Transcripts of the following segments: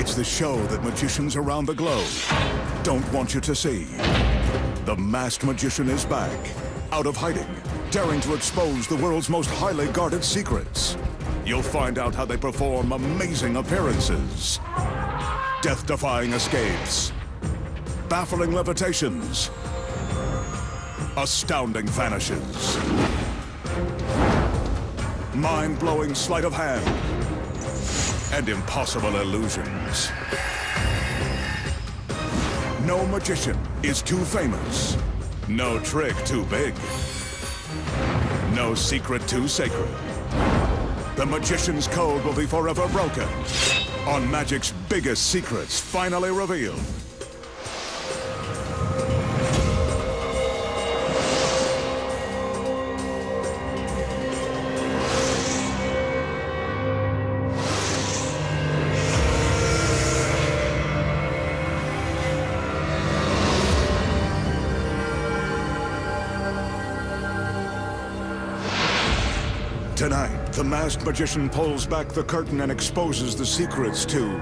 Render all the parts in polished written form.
It's the show that magicians around the globe don't want you to see. The Masked Magician is back, out of hiding, daring to expose the world's most highly guarded secrets. You'll find out how they perform amazing appearances, death-defying escapes, baffling levitations, astounding vanishes, mind-blowing sleight of hand, and impossible illusions. No magician is too famous. No trick too big. No secret too sacred. The magician's code will be forever broken on magic's biggest secrets finally revealed. Tonight, the Masked Magician pulls back the curtain and exposes the secrets to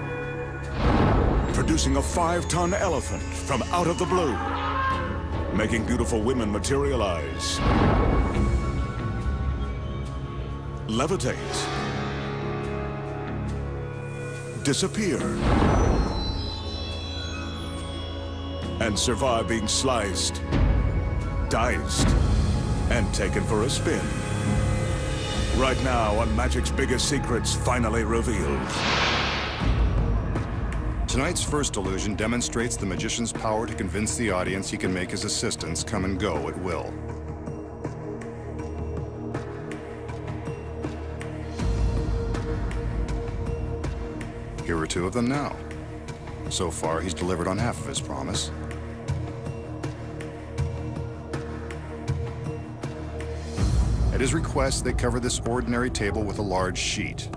producing a 5-ton elephant from out of the blue, making beautiful women materialize, levitate, disappear, and survive being sliced, diced, and taken for a spin. Right now on Magic's Biggest Secrets finally revealed. Tonight's first illusion demonstrates the magician's power to convince the audience he can make his assistants come and go at will. Here are two of them now. So far, he's delivered on half of his promise. At his request, they covered this ordinary table with a large sheet.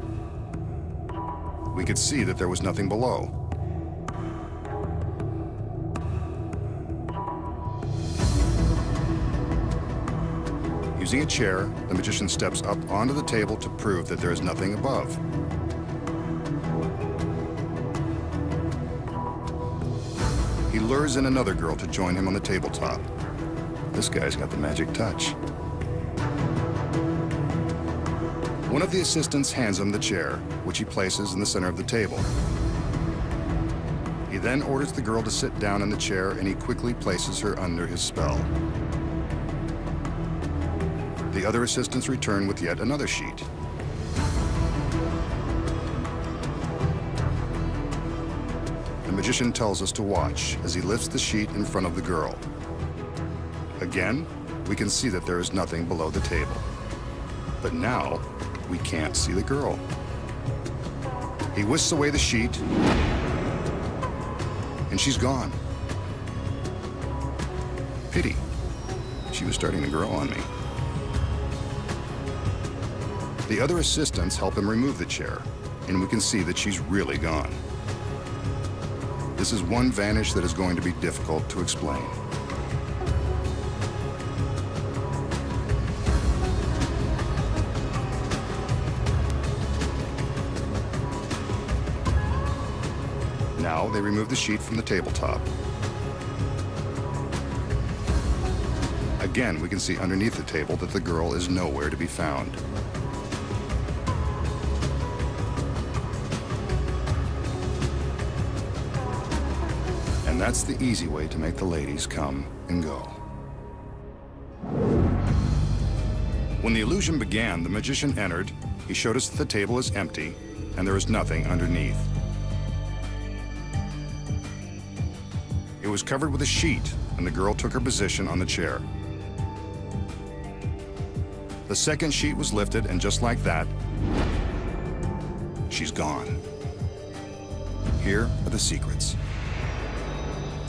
We could see that there was nothing below. Using a chair, the magician steps up onto the table to prove that there is nothing above. He lures in another girl to join him on the tabletop. This guy's got the magic touch. One of the assistants hands him the chair, which he places in the center of the table. He then orders the girl to sit down in the chair, and he quickly places her under his spell. The other assistants return with yet another sheet. The magician tells us to watch as he lifts the sheet in front of the girl. Again, we can see that there is nothing below the table. But now, we can't see the girl. He whisks away the sheet, and she's gone. Pity. She was starting to grow on me. The other assistants help him remove the chair, and we can see that she's really gone. This is one vanish that is going to be difficult to explain. Now they remove the sheet from the tabletop. Again, we can see underneath the table that the girl is nowhere to be found. And that's the easy way to make the ladies come and go. When the illusion began, the magician entered. He showed us that the table is empty and there is nothing underneath. It was covered with a sheet, and the girl took her position on the chair. The second sheet was lifted, and just like that, she's gone. Here are the secrets.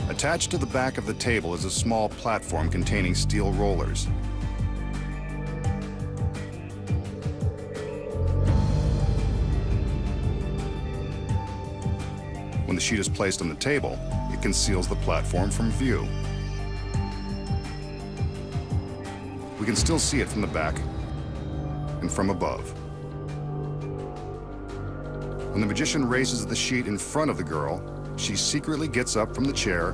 Attached to the back of the table is a small platform containing steel rollers. When the sheet is placed on the table, it conceals the platform from view. We can still see it from the back and from above. When the magician raises the sheet in front of the girl, she secretly gets up from the chair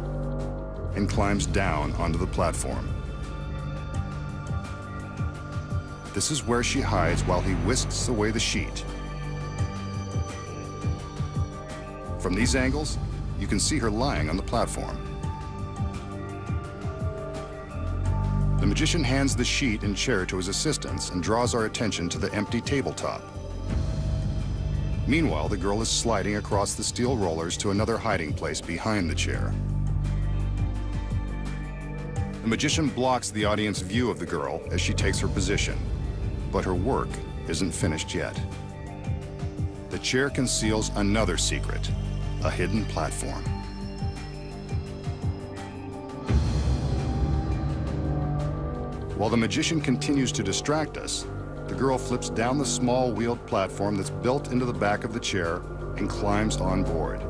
and climbs down onto the platform. This is where she hides while he whisks away the sheet. From these angles, you can see her lying on the platform. The magician hands the sheet and chair to his assistants and draws our attention to the empty tabletop. Meanwhile, the girl is sliding across the steel rollers to another hiding place behind the chair. The magician blocks the audience view of the girl as she takes her position, but her work isn't finished yet. The chair conceals another secret, a hidden platform. While the magician continues to distract us, the girl flips down the small wheeled platform that's built into the back of the chair and climbs on board.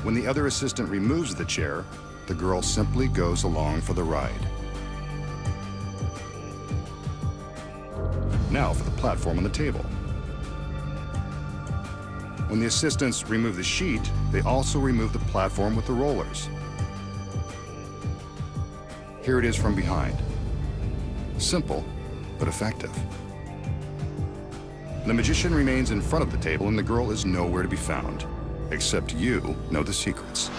When the other assistant removes the chair, the girl simply goes along for the ride. Now for the platform on the table. When the assistants remove the sheet, they also remove the platform with the rollers. Here it is from behind. Simple, but effective. The magician remains in front of the table and the girl is nowhere to be found, except you know the secrets.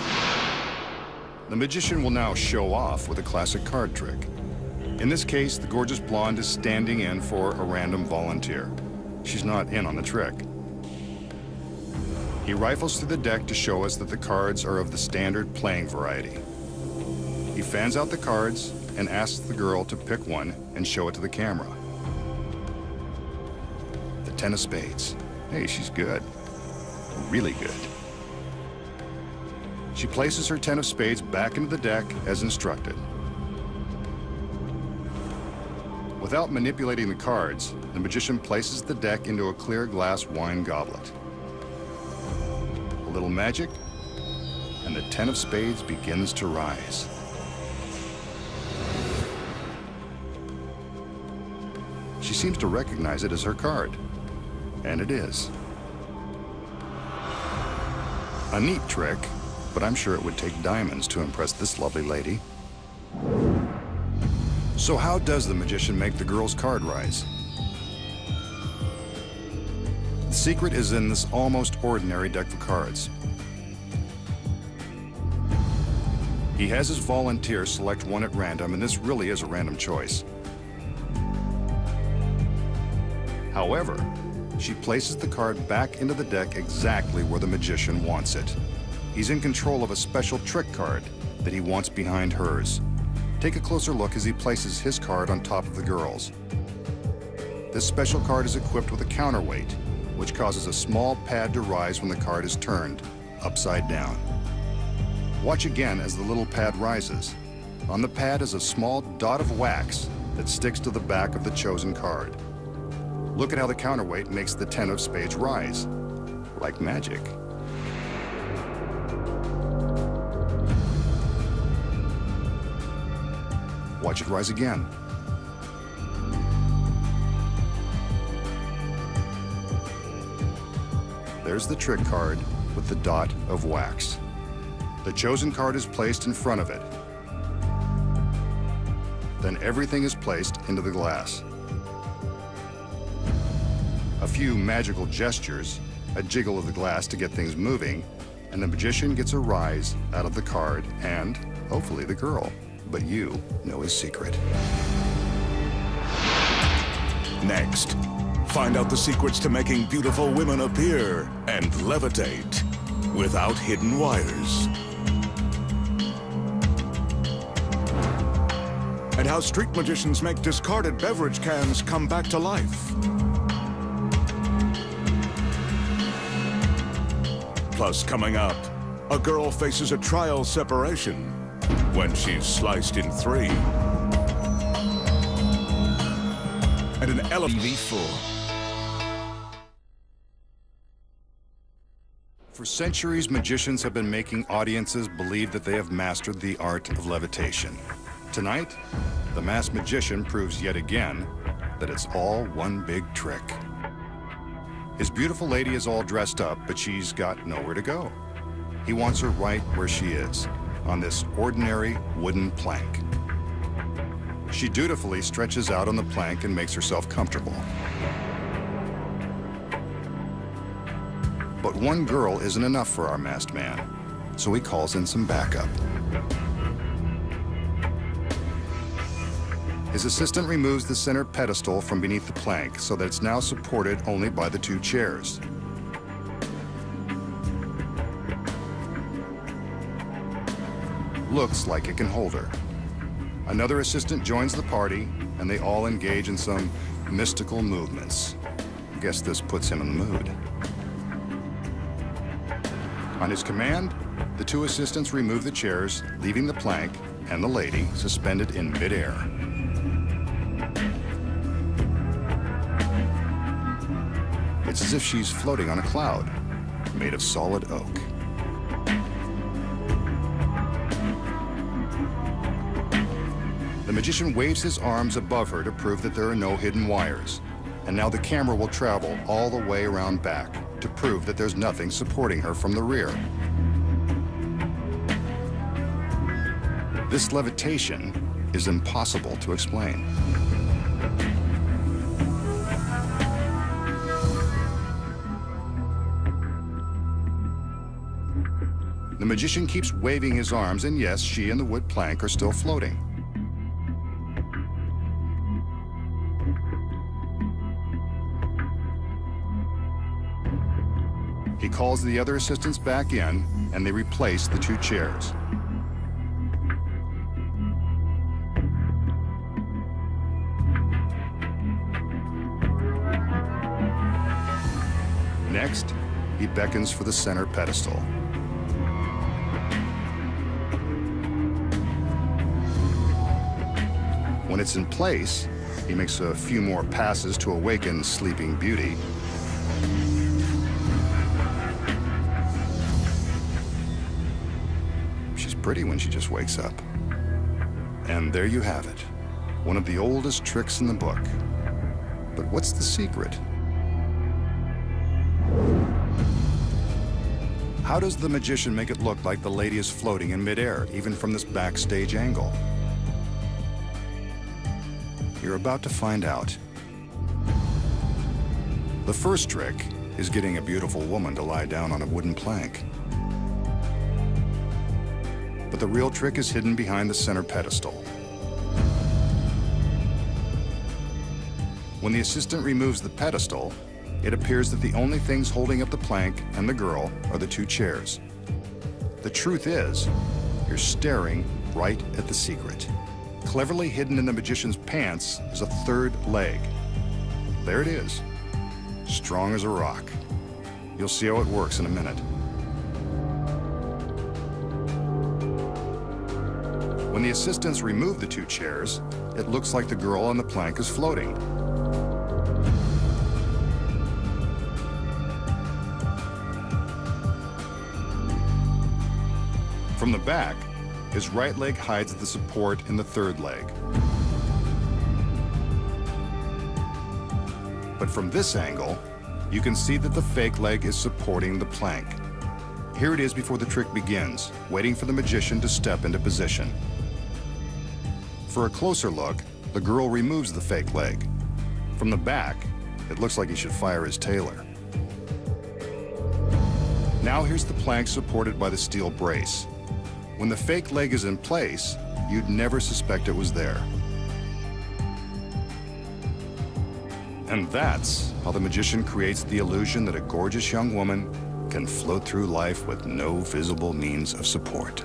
The magician will now show off with a classic card trick. In this case, the gorgeous blonde is standing in for a random volunteer. She's not in on the trick. He rifles through the deck to show us that the cards are of the standard playing variety. He fans out the cards and asks the girl to pick one and show it to the camera. The 10 of spades. Hey, she's good. Really good. She places her 10 of spades back into the deck as instructed. Without manipulating the cards, the magician places the deck into a clear glass wine goblet. A little magic, and the 10 of spades begins to rise. She seems to recognize it as her card, and it is. A neat trick, but I'm sure it would take diamonds to impress this lovely lady. So how does the magician make the girl's card rise? The secret is in this almost ordinary deck of cards. He has his volunteers select one at random, and this really is a random choice. However, she places the card back into the deck exactly where the magician wants it. He's in control of a special trick card that he wants behind hers. Take a closer look as he places his card on top of the girl's. This special card is equipped with a counterweight, which causes a small pad to rise when the card is turned upside down. Watch again as the little pad rises. On the pad is a small dot of wax that sticks to the back of the chosen card. Look at how the counterweight makes the 10 of spades rise, like magic. Watch it rise again. There's the trick card with the dot of wax. The chosen card is placed in front of it. Then everything is placed into the glass. A few magical gestures, a jiggle of the glass to get things moving, and the magician gets a rise out of the card and, hopefully, the girl. But you know his secret. Next, find out the secrets to making beautiful women appear and levitate without hidden wires. And how street magicians make discarded beverage cans come back to life. Plus, coming up, a girl faces a trial separation when she's sliced in 3. And an LV4. For centuries, magicians have been making audiences believe that they have mastered the art of levitation. Tonight, the masked magician proves yet again that it's all one big trick. His beautiful lady is all dressed up, but she's got nowhere to go. He wants her right where she is, on this ordinary wooden plank. She dutifully stretches out on the plank and makes herself comfortable. But one girl isn't enough for our masked man, so he calls in some backup. His assistant removes the center pedestal from beneath the plank so that it's now supported only by the two chairs. Looks like it can hold her. Another assistant joins the party, and they all engage in some mystical movements. Guess this puts him in the mood. On his command, the two assistants remove the chairs, leaving the plank and the lady suspended in midair. It's as if she's floating on a cloud, made of solid oak. The magician waves his arms above her to prove that there are no hidden wires. And now the camera will travel all the way around back to prove that there's nothing supporting her from the rear. This levitation is impossible to explain. The magician keeps waving his arms, and yes, she and the wood plank are still floating. He calls the other assistants back in, and they replace the two chairs. Next, he beckons for the center pedestal. When it's in place, he makes a few more passes to awaken Sleeping Beauty. She's pretty when she just wakes up. And there you have it, one of the oldest tricks in the book. But what's the secret? How does the magician make it look like the lady is floating in midair, even from this backstage angle? You're about to find out. The first trick is getting a beautiful woman to lie down on a wooden plank. But the real trick is hidden behind the center pedestal. When the assistant removes the pedestal, it appears that the only things holding up the plank and the girl are the two chairs. The truth is, you're staring right at the secret. Cleverly hidden in the magician's pants is a third leg. There it is, strong as a rock. You'll see how it works in a minute. When the assistants remove the two chairs, it looks like the girl on the plank is floating. From the back, his right leg hides the support in the third leg. But from this angle, you can see that the fake leg is supporting the plank. Here it is before the trick begins, waiting for the magician to step into position. For a closer look, the girl removes the fake leg. From the back, it looks like he should fire his tailor. Now here's the plank supported by the steel brace. When the fake leg is in place, you'd never suspect it was there. And that's how the magician creates the illusion that a gorgeous young woman can float through life with no visible means of support.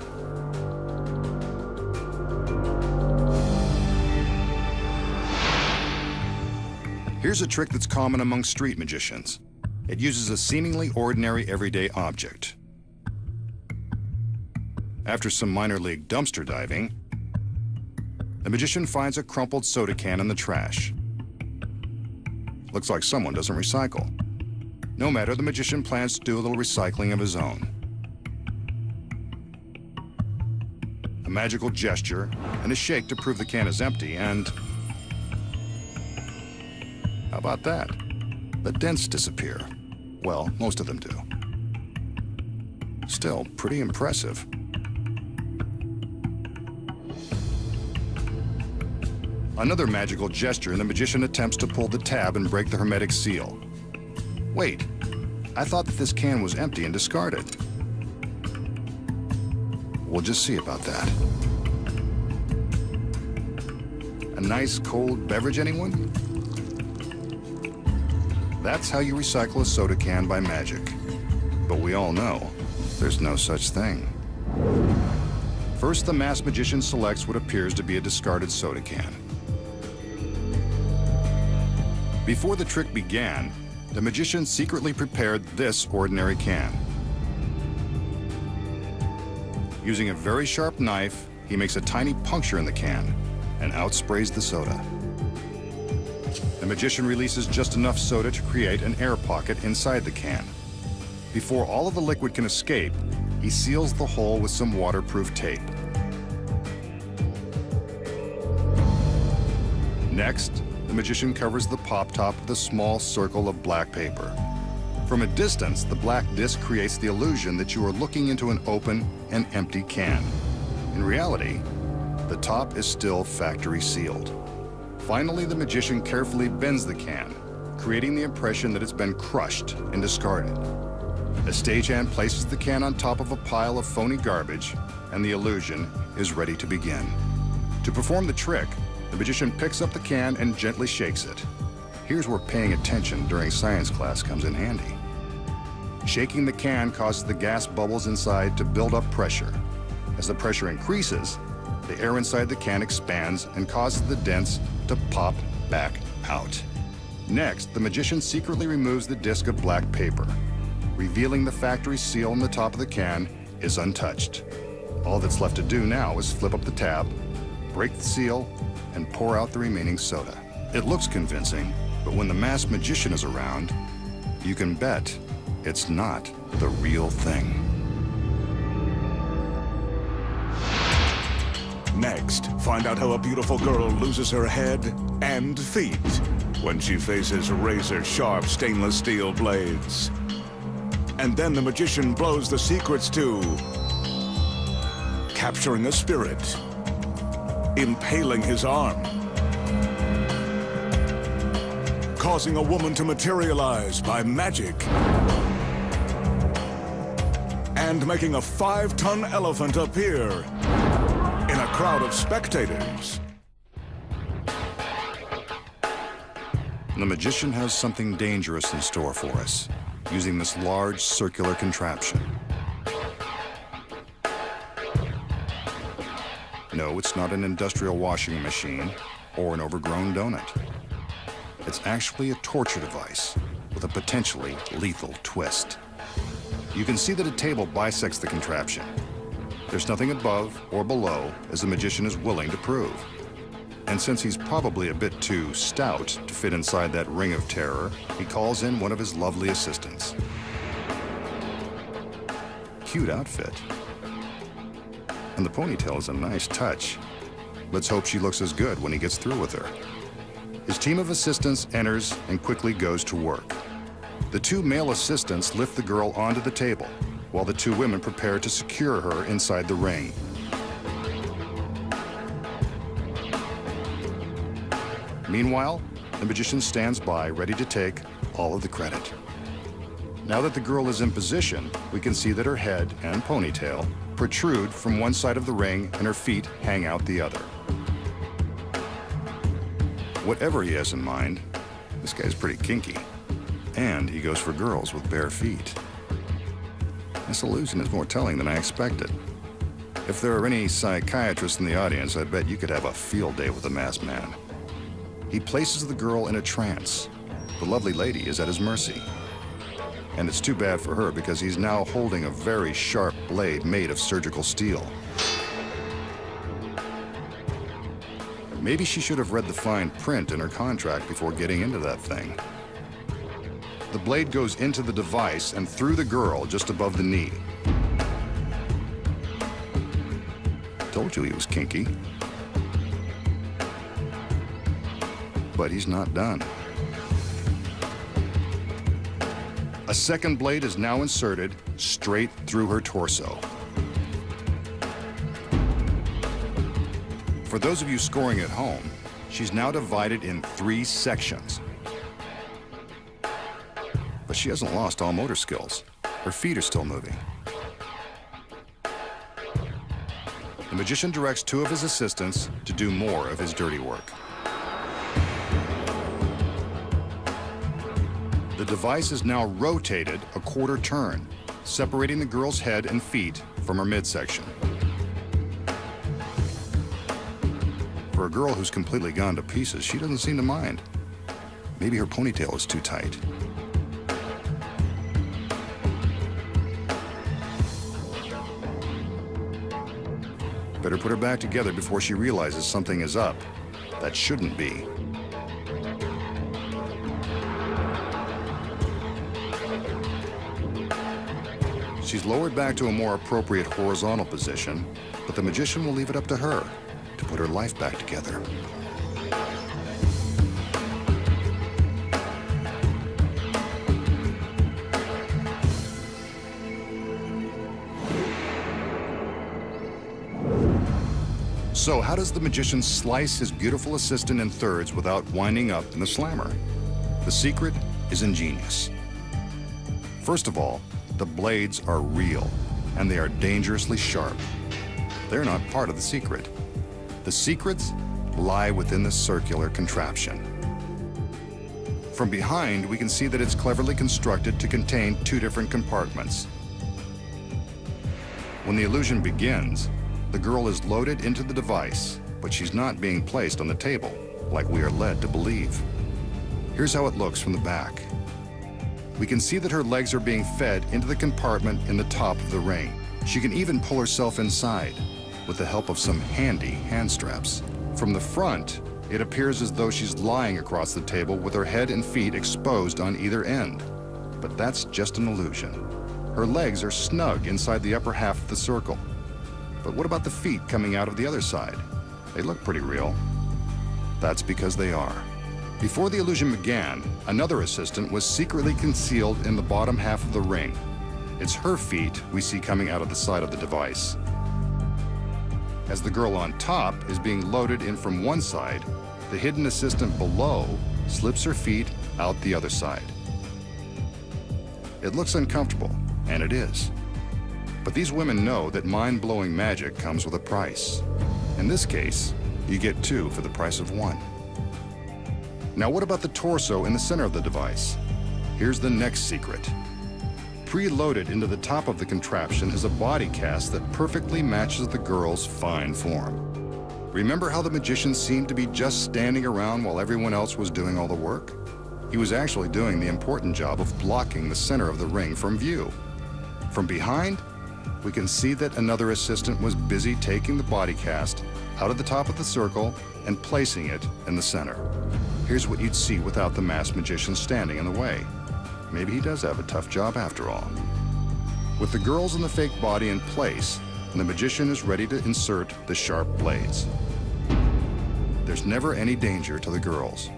Here's a trick that's common among street magicians. It uses a seemingly ordinary everyday object. After some minor league dumpster diving, the magician finds a crumpled soda can in the trash. Looks like someone doesn't recycle. No matter, the magician plans to do a little recycling of his own. A magical gesture and a shake to prove the can is empty, and how about that? The dents disappear. Well, most of them do. Still, pretty impressive. Another magical gesture, and the magician attempts to pull the tab and break the hermetic seal. Wait, I thought that this can was empty and discarded. We'll just see about that. A nice cold beverage, anyone? That's how you recycle a soda can by magic. But we all know there's no such thing. First, the masked magician selects what appears to be a discarded soda can. Before the trick began, the magician secretly prepared this ordinary can. Using a very sharp knife, he makes a tiny puncture in the can and outsprays the soda. The magician releases just enough soda to create an air pocket inside the can. Before all of the liquid can escape, he seals the hole with some waterproof tape. Next, the magician covers the pop top with a small circle of black paper. From a distance, the black disc creates the illusion that you are looking into an open and empty can. In reality, the top is still factory sealed. Finally, the magician carefully bends the can, creating the impression that it's been crushed and discarded. A stagehand places the can on top of a pile of phony garbage, and the illusion is ready to begin. To perform the trick, the magician picks up the can and gently shakes it. Here's where paying attention during science class comes in handy. Shaking the can causes the gas bubbles inside to build up pressure. As the pressure increases, the air inside the can expands and causes the dents to pop back out. Next, the magician secretly removes the disc of black paper, revealing the factory seal on the top of the can is untouched. All that's left to do now is flip up the tab, break the seal, and pour out the remaining soda. It looks convincing, but when the masked magician is around, you can bet it's not the real thing. Next, find out how a beautiful girl loses her head and feet when she faces razor-sharp stainless steel blades. And then the magician blows the secrets to capturing a spirit, impaling his arm, causing a woman to materialize by magic, and making a 5-ton elephant appear in a crowd of spectators. The magician has something dangerous in store for us, using this large circular contraption. No, it's not an industrial washing machine or an overgrown donut. It's actually a torture device with a potentially lethal twist. You can see that a table bisects the contraption. There's nothing above or below, as the magician is willing to prove. And since he's probably a bit too stout to fit inside that ring of terror, he calls in one of his lovely assistants. Cute outfit. And the ponytail is a nice touch. Let's hope she looks as good when he gets through with her. His team of assistants enters and quickly goes to work. The 2 male assistants lift the girl onto the table, while the 2 women prepare to secure her inside the ring. Meanwhile, the magician stands by, ready to take all of the credit. Now that the girl is in position, we can see that her head and ponytail protrude from one side of the ring and her feet hang out the other. Whatever he has in mind, this guy's pretty kinky. And he goes for girls with bare feet. This illusion is more telling than I expected. If there are any psychiatrists in the audience, I bet you could have a field day with the masked man. He places the girl in a trance. The lovely lady is at his mercy. And it's too bad for her because he's now holding a very sharp blade made of surgical steel. Maybe she should have read the fine print in her contract before getting into that thing. The blade goes into the device and through the girl just above the knee. Told you he was kinky. But he's not done. A second blade is now inserted straight through her torso. For those of you scoring at home, she's now divided in 3 sections. But she hasn't lost all motor skills. Her feet are still moving. The magician directs 2 of his assistants to do more of his dirty work. The device is now rotated a quarter turn, separating the girl's head and feet from her midsection. For a girl who's completely gone to pieces, she doesn't seem to mind. Maybe her ponytail is too tight. Better put her back together before she realizes something is up. That shouldn't be. She's lowered back to a more appropriate horizontal position, but the magician will leave it up to her to put her life back together. So how does the magician slice his beautiful assistant in thirds without winding up in the slammer? The secret is ingenious. First of all, the blades are real, and they are dangerously sharp. They're not part of the secret. The secrets lie within the circular contraption. From behind, we can see that it's cleverly constructed to contain 2 different compartments. When the illusion begins, the girl is loaded into the device, but she's not being placed on the table, like we are led to believe. Here's how it looks from the back. We can see that her legs are being fed into the compartment in the top of the ring. She can even pull herself inside with the help of some handy hand straps. From the front, it appears as though she's lying across the table with her head and feet exposed on either end. But that's just an illusion. Her legs are snug inside the upper half of the circle. But what about the feet coming out of the other side? They look pretty real. That's because they are. Before the illusion began, another assistant was secretly concealed in the bottom half of the ring. It's her feet we see coming out of the side of the device. As the girl on top is being loaded in from one side, the hidden assistant below slips her feet out the other side. It looks uncomfortable, and it is. But these women know that mind-blowing magic comes with a price. In this case, you get 2 for the price of 1. Now what about the torso in the center of the device? Here's the next secret. Preloaded into the top of the contraption is a body cast that perfectly matches the girl's fine form. Remember how the magician seemed to be just standing around while everyone else was doing all the work? He was actually doing the important job of blocking the center of the ring from view. From behind, we can see that another assistant was busy taking the body cast out of the top of the circle and placing it in the center. Here's what you'd see without the masked magician standing in the way. Maybe he does have a tough job after all. With the girls and the fake body in place, the magician is ready to insert the sharp blades. There's never any danger to the girls.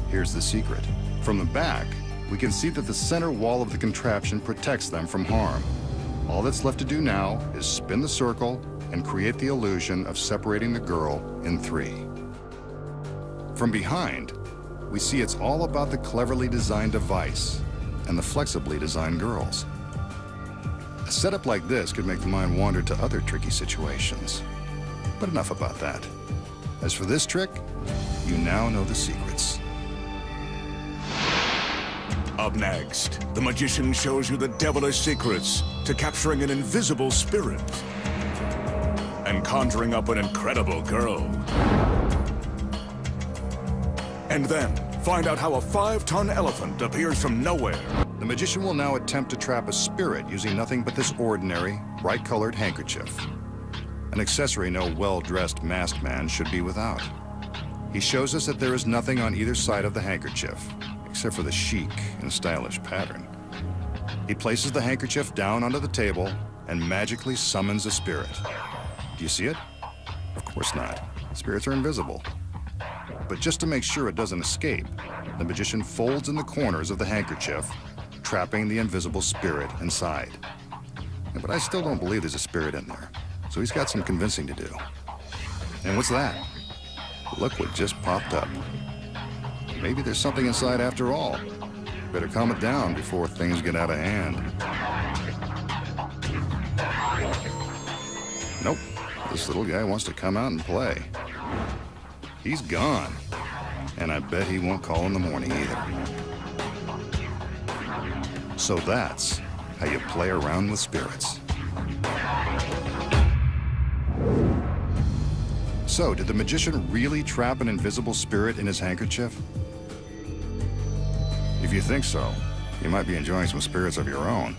Here's the secret. From the back, we can see that the center wall of the contraption protects them from harm. All that's left to do now is spin the circle and create the illusion of separating the girl in 3. From behind, we see it's all about the cleverly designed device and the flexibly designed girls. A setup like this could make the mind wander to other tricky situations. But enough about that. As for this trick, you now know the secrets. Up next, the magician shows you the devilish secrets to capturing an invisible spirit and conjuring up an incredible girl. And then, find out how a 5-ton elephant appears from nowhere. The magician will now attempt to trap a spirit using nothing but this ordinary, bright-colored handkerchief. An accessory no well-dressed masked man should be without. He shows us that there is nothing on either side of the handkerchief, except for the chic and stylish pattern. He places the handkerchief down onto the table and magically summons a spirit. Do you see it? Of course not. Spirits are invisible. But just to make sure it doesn't escape, the magician folds in the corners of the handkerchief, trapping the invisible spirit inside. Yeah, but I still don't believe there's a spirit in there, so he's got some convincing to do. And what's that? Look what just popped up. Maybe there's something inside after all. Better calm it down before things get out of hand. Nope, this little guy wants to come out and play. He's gone, and I bet he won't call in the morning either. So that's how you play around with spirits. So, did the magician really trap an invisible spirit in his handkerchief? If you think so, you might be enjoying some spirits of your own.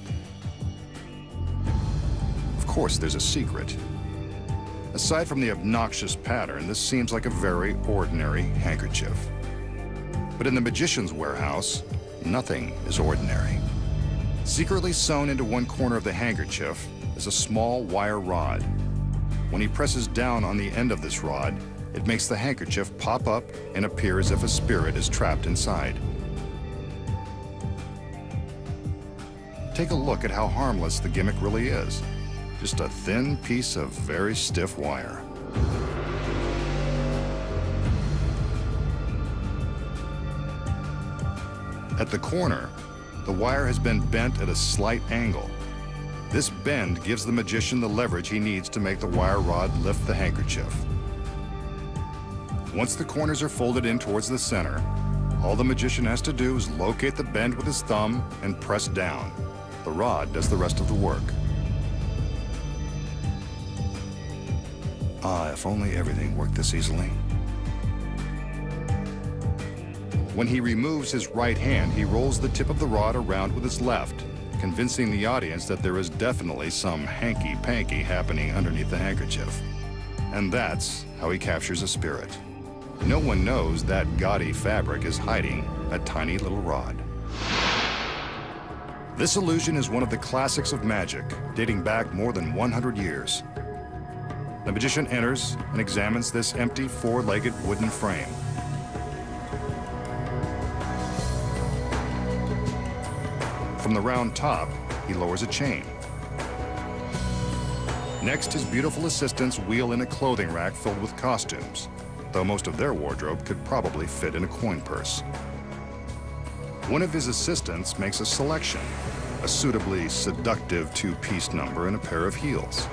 Of course, there's a secret. Aside from the obnoxious pattern, this seems like a very ordinary handkerchief. But in the magician's warehouse, nothing is ordinary. Secretly sewn into one corner of the handkerchief is a small wire rod. When he presses down on the end of this rod, it makes the handkerchief pop up and appear as if a spirit is trapped inside. Take a look at how harmless the gimmick really is. Just a thin piece of very stiff wire. At the corner, the wire has been bent at a slight angle. This bend gives the magician the leverage he needs to make the wire rod lift the handkerchief. Once the corners are folded in towards the center, all the magician has to do is locate the bend with his thumb and press down. The rod does the rest of the work. Ah, if only everything worked this easily. When he removes his right hand, he rolls the tip of the rod around with his left, convincing the audience that there is definitely some hanky-panky happening underneath the handkerchief. And that's how he captures a spirit. No one knows that gaudy fabric is hiding a tiny little rod. This illusion is one of the classics of magic, dating back more than 100 years. The magician enters and examines this empty four-legged wooden frame. From the round top, he lowers a chain. Next, his beautiful assistants wheel in a clothing rack filled with costumes, though most of their wardrobe could probably fit in a coin purse. One of his assistants makes a selection, a suitably seductive two-piece number and a pair of heels.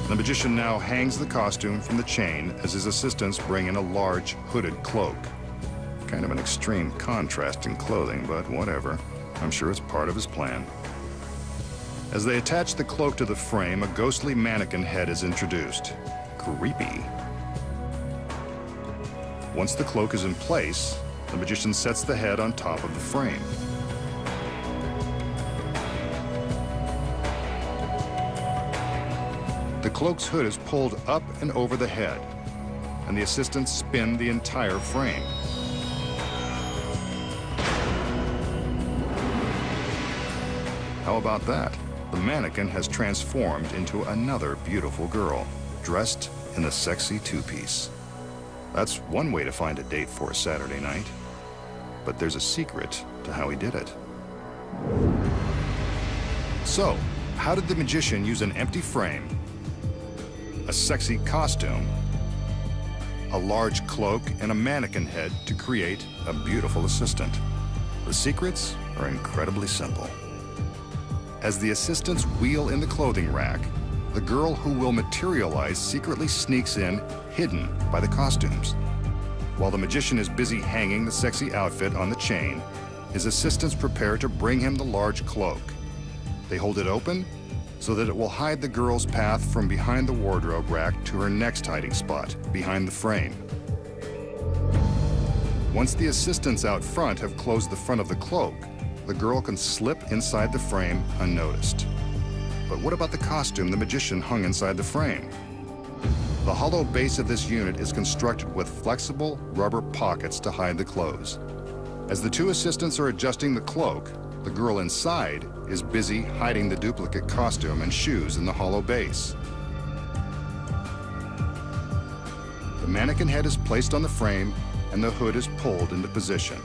The magician now hangs the costume from the chain as his assistants bring in a large hooded cloak. Kind of an extreme contrast in clothing, but whatever. I'm sure it's part of his plan. As they attach the cloak to the frame, a ghostly mannequin head is introduced. Creepy. Once the cloak is in place, the magician sets the head on top of the frame. The cloak's hood is pulled up and over the head, and the assistants spin the entire frame. How about that? The mannequin has transformed into another beautiful girl, dressed in a sexy two-piece. That's one way to find a date for a Saturday night. But there's a secret to how he did it. So, how did the magician use an empty frame, a sexy costume, a large cloak, and a mannequin head to create a beautiful assistant? The secrets are incredibly simple. As the assistants wheel in the clothing rack, the girl who will materialize secretly sneaks in, hidden by the costumes. While the magician is busy hanging the sexy outfit on the chain, his assistants prepare to bring him the large cloak. They hold it open so that it will hide the girl's path from behind the wardrobe rack to her next hiding spot, behind the frame. Once the assistants out front have closed the front of the cloak, the girl can slip inside the frame unnoticed. But what about the costume the magician hung inside the frame? The hollow base of this unit is constructed with flexible rubber pockets to hide the clothes. As the two assistants are adjusting the cloak, the girl inside is busy hiding the duplicate costume and shoes in the hollow base. The mannequin head is placed on the frame, and the hood is pulled into position.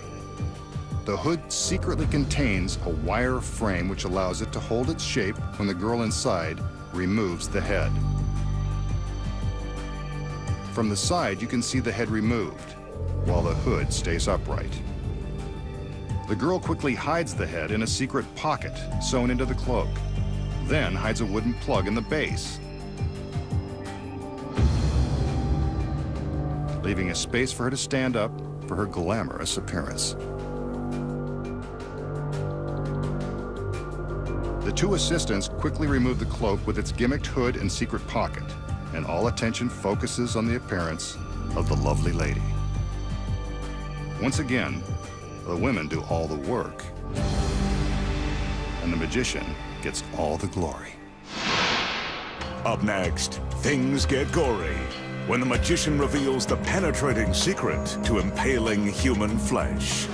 The hood secretly contains a wire frame which allows it to hold its shape when the girl inside removes the head. From the side, you can see the head removed, while the hood stays upright. The girl quickly hides the head in a secret pocket sewn into the cloak, then hides a wooden plug in the base, leaving a space for her to stand up for her glamorous appearance. The two assistants quickly remove the cloak with its gimmicked hood and secret pocket, and all attention focuses on the appearance of the lovely lady. Once again, the women do all the work, and the magician gets all the glory. Up next, things get gory when the magician reveals the penetrating secret to impaling human flesh.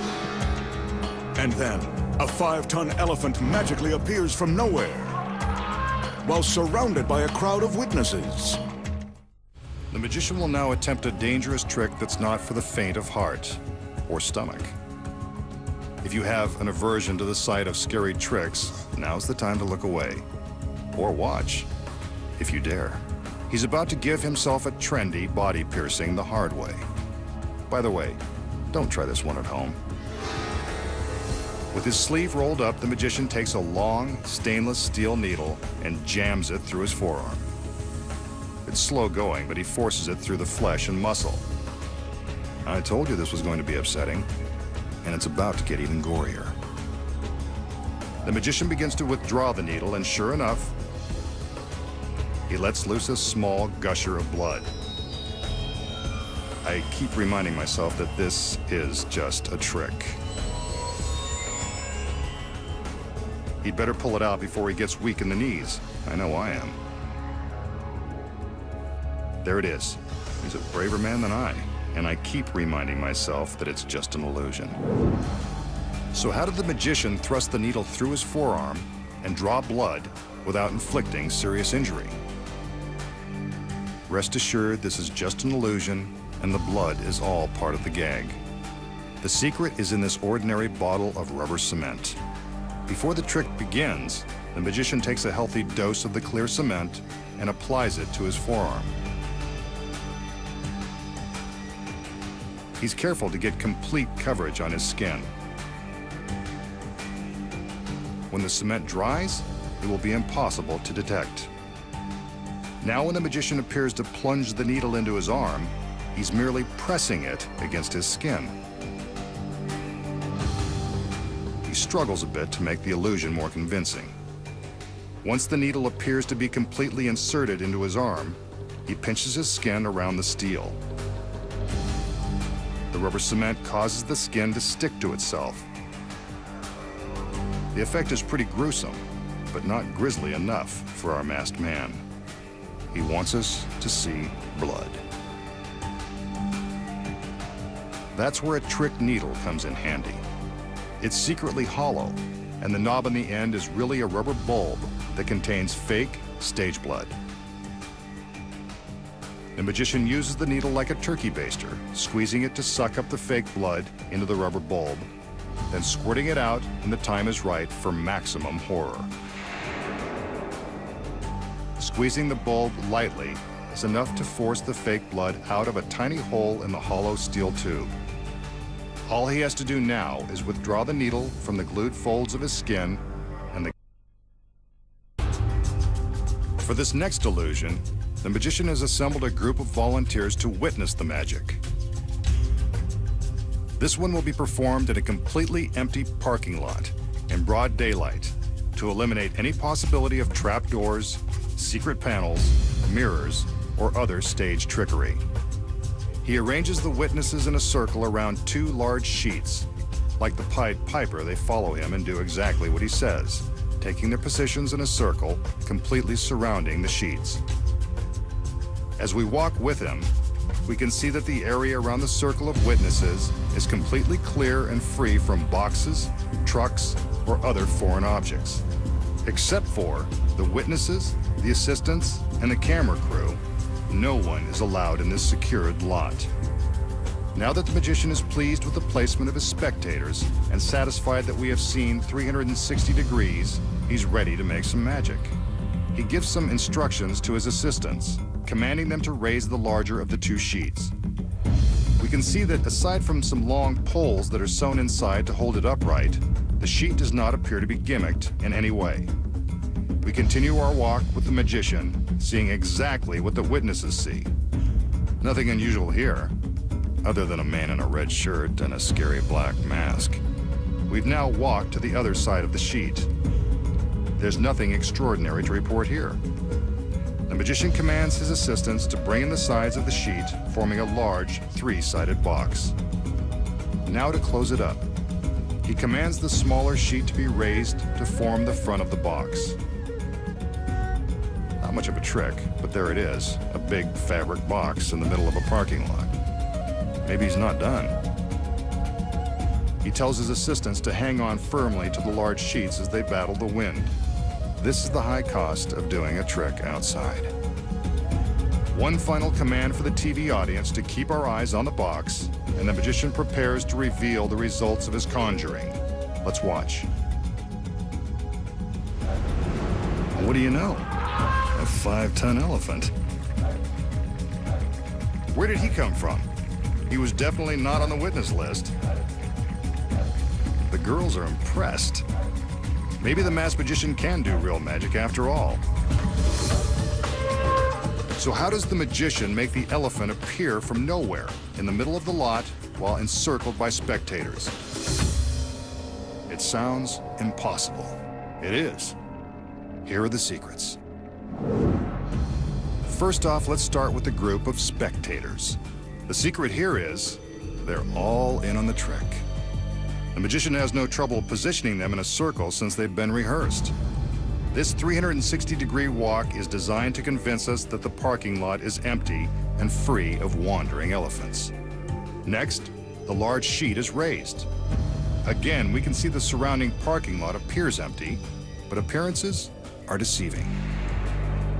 And then, a 5-ton elephant magically appears from nowhere while surrounded by a crowd of witnesses. The magician will now attempt a dangerous trick that's not for the faint of heart or stomach. If you have an aversion to the sight of scary tricks, now's the time to look away. Or watch, if you dare. He's about to give himself a trendy body piercing the hard way. By the way, don't try this one at home. With his sleeve rolled up, the magician takes a long, stainless steel needle and jams it through his forearm. It's slow going, but he forces it through the flesh and muscle. I told you this was going to be upsetting, and it's about to get even gorier. The magician begins to withdraw the needle, and sure enough, he lets loose a small gusher of blood. I keep reminding myself that this is just a trick. He'd better pull it out before he gets weak in the knees. I know I am. There it is. He's a braver man than I, and I keep reminding myself that it's just an illusion. So how did the magician thrust the needle through his forearm and draw blood without inflicting serious injury? Rest assured, this is just an illusion, and the blood is all part of the gag. The secret is in this ordinary bottle of rubber cement. Before the trick begins, the magician takes a healthy dose of the clear cement and applies it to his forearm. He's careful to get complete coverage on his skin. When the cement dries, it will be impossible to detect. Now when the magician appears to plunge the needle into his arm, he's merely pressing it against his skin. He struggles a bit to make the illusion more convincing. Once the needle appears to be completely inserted into his arm, he pinches his skin around the steel. The rubber cement causes the skin to stick to itself. The effect is pretty gruesome, but not grisly enough for our masked man. He wants us to see blood. That's where a trick needle comes in handy. It's secretly hollow, and the knob on the end is really a rubber bulb that contains fake stage blood. The magician uses the needle like a turkey baster, squeezing it to suck up the fake blood into the rubber bulb, then squirting it out when the time is right for maximum horror. Squeezing the bulb lightly is enough to force the fake blood out of a tiny hole in the hollow steel tube. All he has to do now is withdraw the needle from the glued folds of his skin, and for this next illusion, the magician has assembled a group of volunteers to witness the magic. This one will be performed in a completely empty parking lot in broad daylight to eliminate any possibility of trapdoors, secret panels, mirrors, or other stage trickery. He arranges the witnesses in a circle around 2 large sheets. Like the Pied Piper, they follow him and do exactly what he says, taking their positions in a circle, completely surrounding the sheets. As we walk with him, we can see that the area around the circle of witnesses is completely clear and free from boxes, trucks, or other foreign objects. Except for the witnesses, the assistants, and the camera crew, no one is allowed in this secured lot. Now that the magician is pleased with the placement of his spectators and satisfied that we have seen 360 degrees, he's ready to make some magic. He gives some instructions to his assistants, commanding them to raise the larger of the two sheets. We can see that aside from some long poles that are sewn inside to hold it upright, the sheet does not appear to be gimmicked in any way. We continue our walk with the magician, seeing exactly what the witnesses see. Nothing unusual here, other than a man in a red shirt and a scary black mask. We've now walked to the other side of the sheet. There's nothing extraordinary to report here. The magician commands his assistants to bring in the sides of the sheet, forming a large, three-sided box. Now to close it up. He commands the smaller sheet to be raised to form the front of the box. Not much of a trick, but there it is, a big fabric box in the middle of a parking lot. Maybe he's not done. He tells his assistants to hang on firmly to the large sheets as they battle the wind. This is the high cost of doing a trick outside. One final command for the TV audience to keep our eyes on the box, and the magician prepares to reveal the results of his conjuring. Let's watch. What do you know? A 5-ton elephant. Where did he come from? He was definitely not on the witness list. The girls are impressed. Maybe the masked magician can do real magic after all. So how does the magician make the elephant appear from nowhere in the middle of the lot while encircled by spectators? It sounds impossible. It is. Here are the secrets. First off, let's start with the group of spectators. The secret here is they're all in on the trick. The magician has no trouble positioning them in a circle since they've been rehearsed. This 360-degree walk is designed to convince us that the parking lot is empty and free of wandering elephants. Next, the large sheet is raised. Again, we can see the surrounding parking lot appears empty, but appearances are deceiving.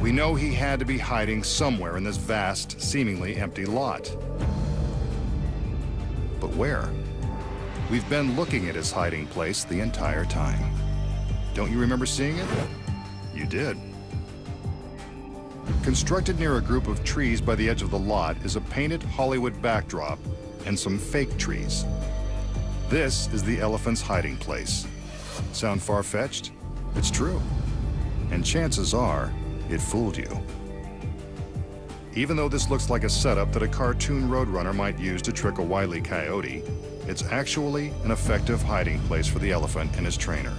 We know he had to be hiding somewhere in this vast, seemingly empty lot. But where? We've been looking at his hiding place the entire time. Don't you remember seeing it? You did. Constructed near a group of trees by the edge of the lot is a painted Hollywood backdrop and some fake trees. This is the elephant's hiding place. Sound far-fetched? It's true. And chances are, it fooled you. Even though this looks like a setup that a cartoon roadrunner might use to trick a wily coyote, it's actually an effective hiding place for the elephant and his trainer.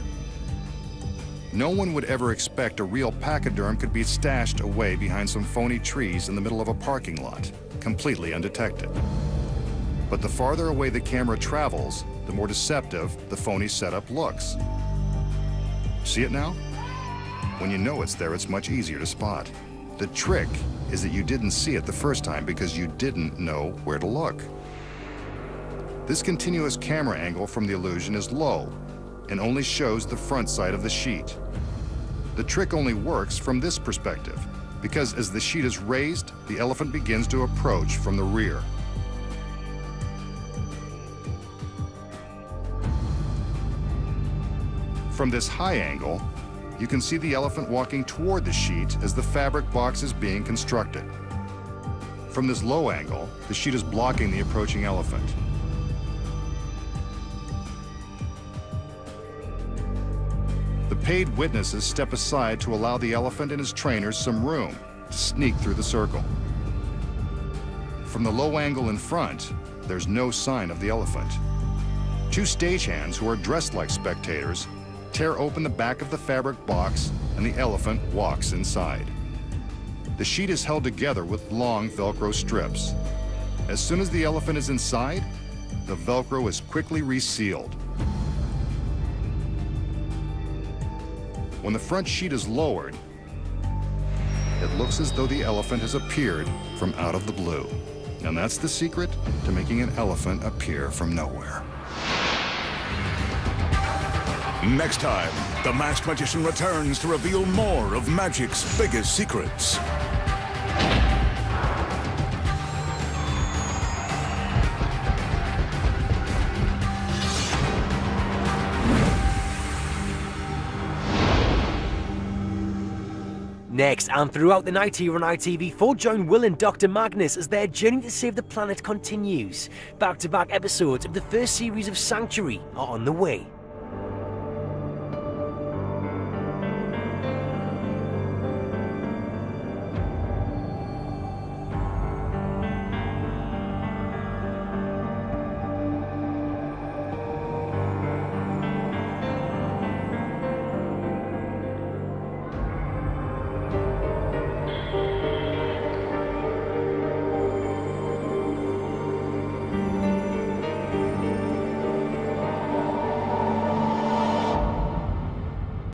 No one would ever expect a real pachyderm could be stashed away behind some phony trees in the middle of a parking lot, completely undetected. But the farther away the camera travels, the more deceptive the phony setup looks. See it now? When you know it's there, it's much easier to spot. The trick is that you didn't see it the first time because you didn't know where to look. This continuous camera angle from the illusion is low and only shows the front side of the sheet. The trick only works from this perspective because as the sheet is raised, the elephant begins to approach from the rear. From this high angle, you can see the elephant walking toward the sheet as the fabric box is being constructed. From this low angle, the sheet is blocking the approaching elephant. The paid witnesses step aside to allow the elephant and his trainers some room to sneak through the circle. From the low angle in front, there's no sign of the elephant. Two stagehands who are dressed like spectators tear open the back of the fabric box and the elephant walks inside. The sheet is held together with long Velcro strips. As soon as the elephant is inside, the Velcro is quickly resealed. When the front sheet is lowered, it looks as though the elephant has appeared from out of the blue. And that's the secret to making an elephant appear from nowhere. Next time, the Masked Magician returns to reveal more of magic's biggest secrets. Next, and throughout the night here on ITV4, join Will and Dr. Magnus as their journey to save the planet continues. Back-to-back episodes of the first series of Sanctuary are on the way.